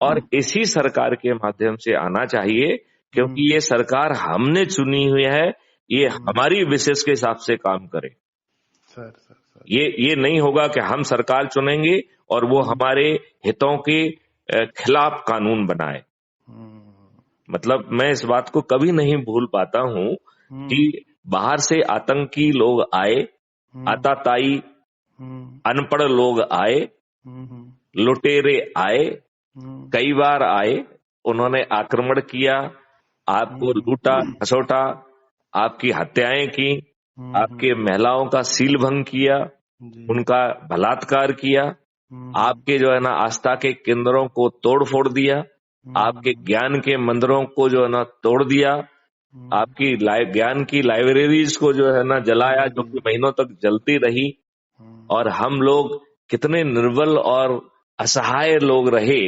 और इसी सरकार के माध्यम से आना चाहिए, क्योंकि ये सरकार हमने चुनी हुई है, ये हमारी विशेष के हिसाब से काम करे। सर ये नहीं होगा कि हम सरकार चुनेंगे और वो हमारे हितों के खिलाफ कानून बनाए। मतलब मैं इस बात को कभी नहीं भूल पाता हूं कि बाहर से आतंकी लोग आए, आताताई अनपढ़ लोग आए, लुटेरे आए, कई बार आए, उन्होंने आक्रमण किया, आपको लूटा खसोटा, आपकी हत्याएं की, आपके महिलाओं का सीलभंग किया, उनका बलात्कार किया, आपके जो है ना आस्था के केंद्रों को तोड़ फोड़ दिया, आपके ज्ञान के मंदिरों को जो है ना तोड़ दिया, आपकी ज्ञान की लाइब्रेरीज को जो है ना जलाया, जो कि महीनों तक जलती रही। और हम लोग कितने निर्बल और असहाय लोग रहे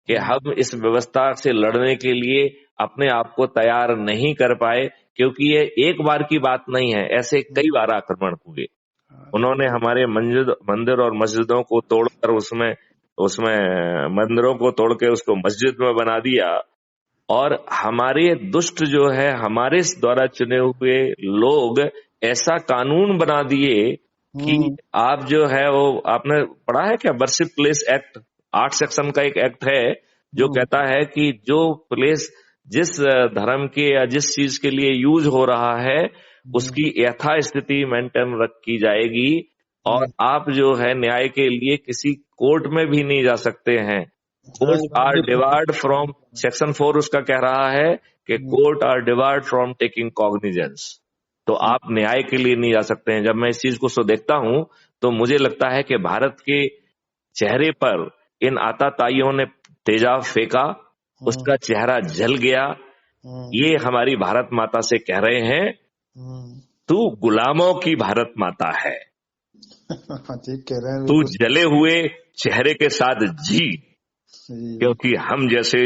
कि हम इस व्यवस्था से लड़ने के लिए अपने आप को तैयार नहीं कर पाए, क्योंकि ये एक बार की बात नहीं है, ऐसे कई बार आक्रमण हुए। उन्होंने हमारे मंदिर और मस्जिदों को तोड़कर उसमें मंदिरों को तोड़ के उसको मस्जिद में बना दिया। और हमारे दुष्ट जो है, हमारे द्वारा चुने हुए लोग ऐसा कानून बना दिए कि आप जो है वो आपने पढ़ा है क्या, वर्शिप प्लेस एक्ट, 8 सेक्शन का एक एक्ट है जो कहता है कि जो प्लेस जिस धर्म के या जिस चीज के लिए यूज हो रहा है उसकी यथास्थिति मेंटेन की जाएगी। और आप जो है न्याय के लिए किसी कोर्ट में भी नहीं जा सकते हैं। Court are debarred from, section 4 उसका कह रहा है कि court are debarred from taking cognizance. तो आप न्याय के लिए नहीं जा सकते हैं। जब मैं इस चीज को देखता हूं तो मुझे लगता है कि भारत के चेहरे पर इन आताताइयों ने तेजाब फेंका, उसका चेहरा जल गया। ये हमारी भारत माता से कह रहे हैं, तू गुलामों की भारत माता है, ठीक कह रहे हैं, तू जले हुए चेहरे के साथ जी, क्योंकि हम जैसे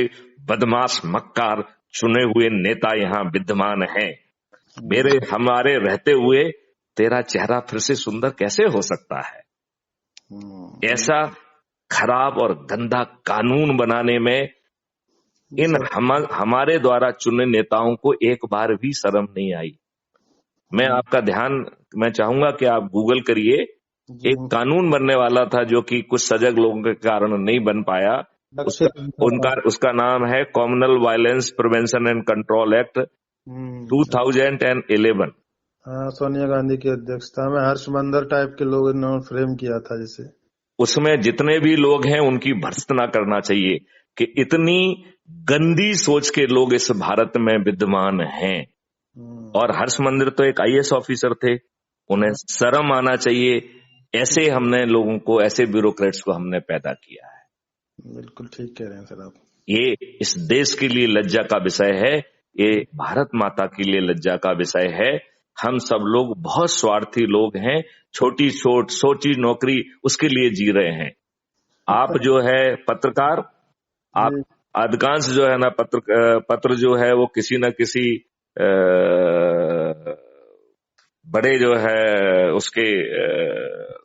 बदमाश मक्कार चुने हुए नेता यहाँ विद्यमान हैं। हमारे रहते हुए तेरा चेहरा फिर से सुंदर कैसे हो सकता है? ऐसा खराब और गंदा कानून बनाने में इन हमारे द्वारा चुने नेताओं को एक बार भी शर्म नहीं आई। मैं आपका ध्यान मैं चाहूंगा कि आप गूगल करिए, एक कानून बनने वाला था जो कि कुछ सजग लोगों के कारण नहीं बन पाया। उसका नाम है communal violence prevention and control act 2011। Sonia Gandhi की अध्यक्षता में हर्षमंदर टाइप के लोगों ने फ्रेम किया था। जिसे उसमें जितने भी लोग हैं उनकी भर्त्सना करना चाहिए कि इतनी गंदी सोच के लोग इस भारत में विद्यमान हैं। और हर्षमंदिर तो एक IAS ऑफिसर थे, उन्हें शर्म आना चाहिए। ऐसे हमने लोगों को, ऐसे ब्यूरोक्रेट्स को हमने पैदा किया है। बिल्कुल ठीक कह रहे हैं सर आप। ये इस देश के लिए लज्जा का विषय है, ये भारत माता के लिए लज्जा का विषय है। हम सब लोग बहुत स्वार्थी लोग हैं, सोची नौकरी उसके लिए जी रहे हैं। आप जो है पत्रकार, आप अधिकांश जो है ना पत्र जो है वो किसी न किसी बड़े जो है उसके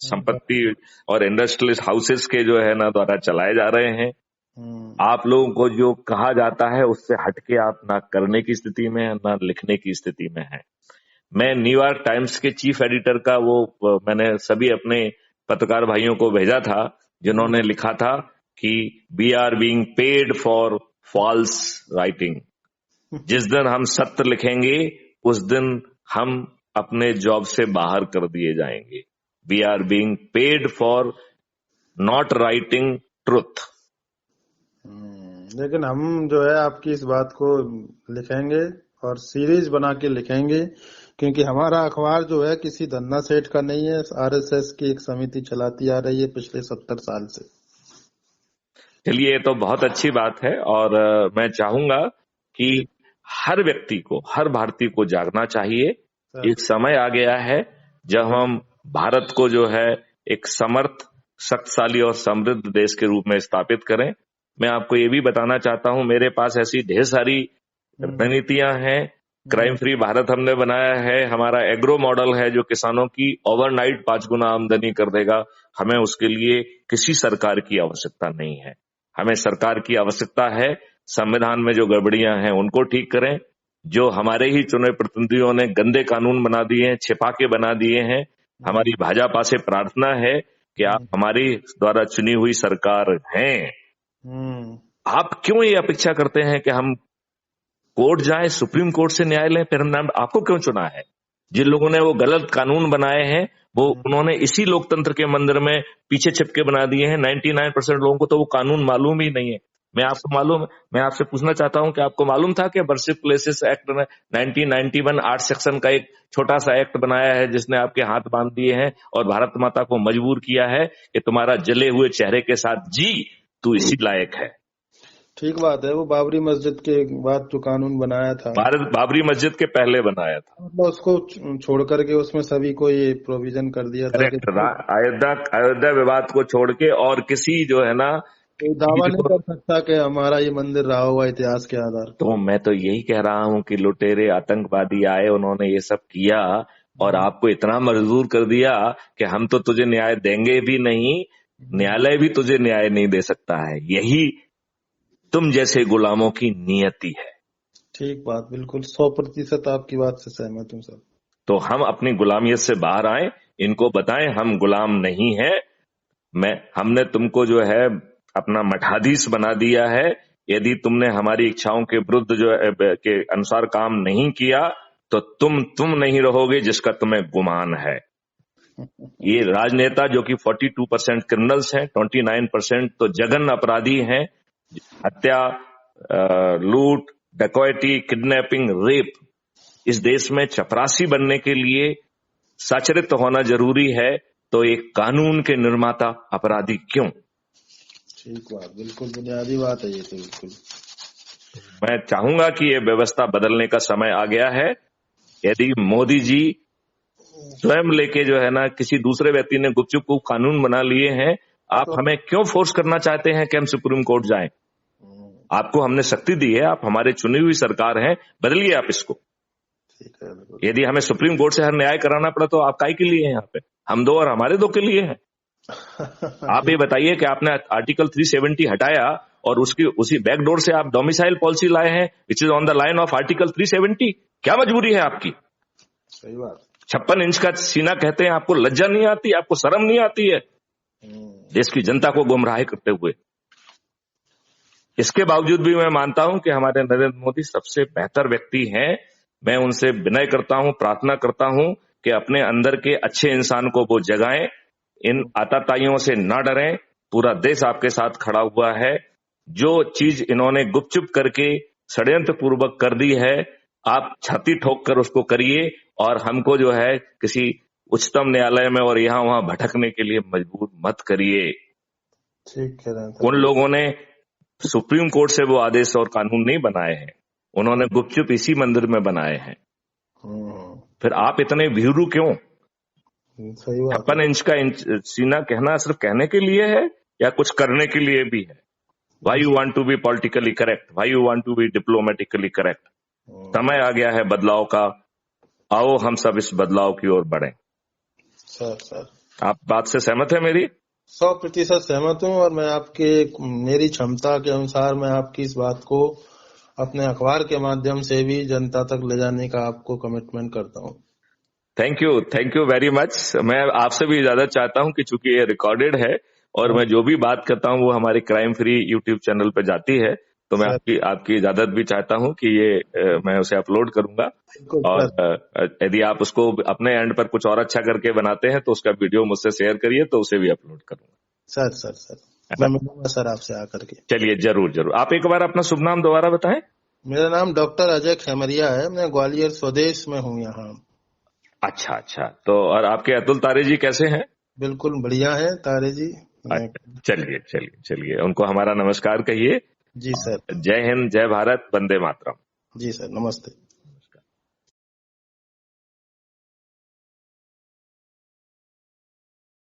संपत्ति और इंडस्ट्रियल हाउसेस के जो है ना द्वारा चलाए जा रहे हैं। आप लोगों को जो कहा जाता है उससे हटके आप ना करने की स्थिति में, ना लिखने की स्थिति में है। मैं न्यूयॉर्क टाइम्स के चीफ एडिटर का मैंने सभी अपने पत्रकार भाइयों को भेजा था जिन्होंने लिखा था कि we are being paid for false writing. जिस दिन हम सत्य लिखेंगे उस दिन हम अपने जॉब से बाहर कर दिए जाएंगे। We are being paid for not writing truth. लेकिन हम जो है आपकी इस बात को लिखेंगे और सीरीज बना के लिखेंगे, क्योंकि हमारा अखबार जो है किसी धंधा सेठ का नहीं है। RSS की एक समिति चलाती आ रही है पिछले 70 साल से। चलिए, ये तो बहुत अच्छी बात है। और मैं चाहूंगा कि हर व्यक्ति को, हर भारतीय को जागना चाहिए। एक समय आ गया है जब हम भारत को जो है एक समर्थ, शक्तिशाली और समृद्ध देश के रूप में स्थापित करें। मैं आपको ये भी बताना चाहता हूं, मेरे पास ऐसी ढेर सारी रणनीतियां हैं। क्राइम फ्री भारत हमने बनाया है, हमारा एग्रो मॉडल है जो किसानों की ओवरनाइट 5 गुना आमदनी कर देगा। हमें उसके लिए किसी सरकार की आवश्यकता नहीं है। हमें सरकार की आवश्यकता है, संविधान में जो गड़बड़ियां हैं उनको ठीक करें। जो हमारे ही चुने प्रतिनिधियों ने गंदे कानून बना दिए हैं, छिपा के बना दिए हैं, हमारी भाजपा से प्रार्थना है कि आप हमारी द्वारा चुनी हुई सरकार हैं। आप क्यों ये अपेक्षा करते हैं कि हम कोर्ट जाएं, सुप्रीम कोर्ट से न्याय लें, फिर हमने आपको क्यों चुना है? जिन लोगों ने वो गलत कानून बनाए हैं वो उन्होंने इसी लोकतंत्र के मंदिर में पीछे छिपके बना दिए हैं। 99% लोगों को तो वो कानून मालूम ही नहीं है। मैं आपसे पूछना चाहता हूं कि आपको मालूम था कि वर्शिप प्लेसेस एक्ट में 1991 8 सेक्शन का एक छोटा सा एक्ट बनाया है जिसने आपके हाथ बांध दिए हैं और भारत माता को मजबूर किया है कि तुम्हारा जले हुए चेहरे के साथ जी तू इसी लायक है। ठीक बात है। वो बाबरी मस्जिद के बाद जो कानून बनाया था, बाबरी मस्जिद के पहले बनाया था, मतलब उसको छोड़ करके उसमें सभी को ये प्रोविजन कर दिया था कि अयोध्या विवाद को छोड़ के और किसी जो है ना दावा नहीं कर सकता कि हमारा ये मंदिर रहा हुआ इतिहास के आधार। तो मैं तो यही कह रहा हूं कि लुटेरे आतंकवादी आए, उन्होंने ये सब किया और आपको इतना मजबूर कर दिया कि हम तो तुझे न्याय देंगे भी नहीं, न्यायालय भी तुझे न्याय नहीं दे सकता है। यही तुम जैसे गुलामों की नियति है। ठीक बात, बिल्कुल 100% आपकी बात से सहमत हूँ सर। तो हम अपनी गुलामियत से बाहर आए, इनको बताएं हम गुलाम नहीं हैं। हमने तुमको जो है अपना मठाधीश बना दिया है। यदि तुमने हमारी इच्छाओं के विरुद्ध के अनुसार काम नहीं किया तो तुम नहीं रहोगे जिसका तुम्हें गुमान है। ये राजनेता जो कि 42% क्रिमिनल्स हैं, 29% तो जघन्य अपराधी हैं, हत्या, लूट, डकैती, किडनैपिंग, रेप। इस देश में चपरासी बनने के लिए सचरित्र होना जरूरी है, तो एक कानून के निर्माता अपराधी क्यों? ठीक बात, बिल्कुल बुनियादी बात है ये तो। बिल्कुल मैं चाहूंगा कि ये व्यवस्था बदलने का समय आ गया है। यदि मोदी जी स्वयं लेके जो है ना किसी दूसरे व्यक्ति ने गुपचुप को कानून बना लिए हैं, आप हमें क्यों फोर्स करना चाहते हैं कि हम सुप्रीम कोर्ट जाएं? आपको हमने शक्ति दी है, आप हमारे चुनी हुई सरकार हैं, बदलिए आप इसको। यदि हमें सुप्रीम कोर्ट से हर न्याय कराना पड़ा तो आप काहे के लिए हैं यहाँ पे? हम दो और हमारे दो के लिए हैं। आप ये बताइए कि आपने आर्टिकल 370 हटाया और उसी बैकडोर से आप डोमिसाइल पॉलिसी लाए हैं which is on the line of article 370। क्या मजबूरी है आपकी? सही बात। 56 इंच का सीना कहते हैं, आपको लज्जा नहीं आती, आपको शर्म नहीं आती है देश की जनता को गुमराह करते हुए? इसके बावजूद भी मैं मानता हूं कि हमारे नरेंद्र मोदी सबसे बेहतर व्यक्ति हैं। मैं उनसे विनय करता हूं, प्रार्थना करता हूं कि अपने अंदर के अच्छे इंसान को वो जगाएं, इन आतताइयों से न डरें। पूरा देश आपके साथ खड़ा हुआ है। जो चीज इन्होंने गुपचुप करके षड्यंत्र पूर्वक कर दी है, आप छाती ठोक कर उसको करिए और हमको जो है किसी उच्चतम न्यायालय में और यहां वहां भटकने के लिए मजबूर मत करिए। ठीक है। उन लोगों ने सुप्रीम कोर्ट से वो आदेश और कानून नहीं बनाए हैं, उन्होंने गुपचुप इसी मंदिर में बनाए हैं। फिर आप इतने भीरू क्यों? 56 इंच का सीना कहना सिर्फ कहने के लिए है या कुछ करने के लिए भी है? Why you want to be politically correct, why you want to be diplomatically correct? समय आ गया है बदलाव का, आओ हम सब इस बदलाव की ओर बढ़ें। सर आप बात से सहमत है मेरी? 100% सहमत हूँ और मैं मेरी क्षमता के अनुसार मैं आपकी इस बात को अपने अखबार के माध्यम से भी जनता तक ले जाने का आपको कमिटमेंट करता हूँ। Thank you very much. मैं आपसे भी इजाजत चाहता हूँ कि चूंकि ये रिकॉर्डेड है और मैं जो भी बात करता हूँ वो हमारे क्राइम फ्री यूट्यूब चैनल पे जाती है, तो मैं आपकी इजाजत भी चाहता हूँ कि ये मैं उसे अपलोड करूंगा। और यदि आप उसको अपने एंड पर कुछ और अच्छा करके बनाते हैं तो उसका वीडियो मुझसे शेयर करिए, तो उसे भी अपलोड करूंगा। सर मैं मिलूंगा सर आपसे आकर के। चलिए, जरूर। आप एक बार अपना शुभ नाम दोबारा बताएं। मेरा नाम डॉक्टर अजय खेमरिया है, मैं ग्वालियर स्वदेश में हूँ यहाँ। अच्छा। तो और आपके अतुल तारे जी कैसे हैं? बिल्कुल बढ़िया है तारे जी। चलिए, उनको हमारा नमस्कार कहिए। जी सर। जय हिंद, जय भारत, वंदे मातरम। जी सर, नमस्ते।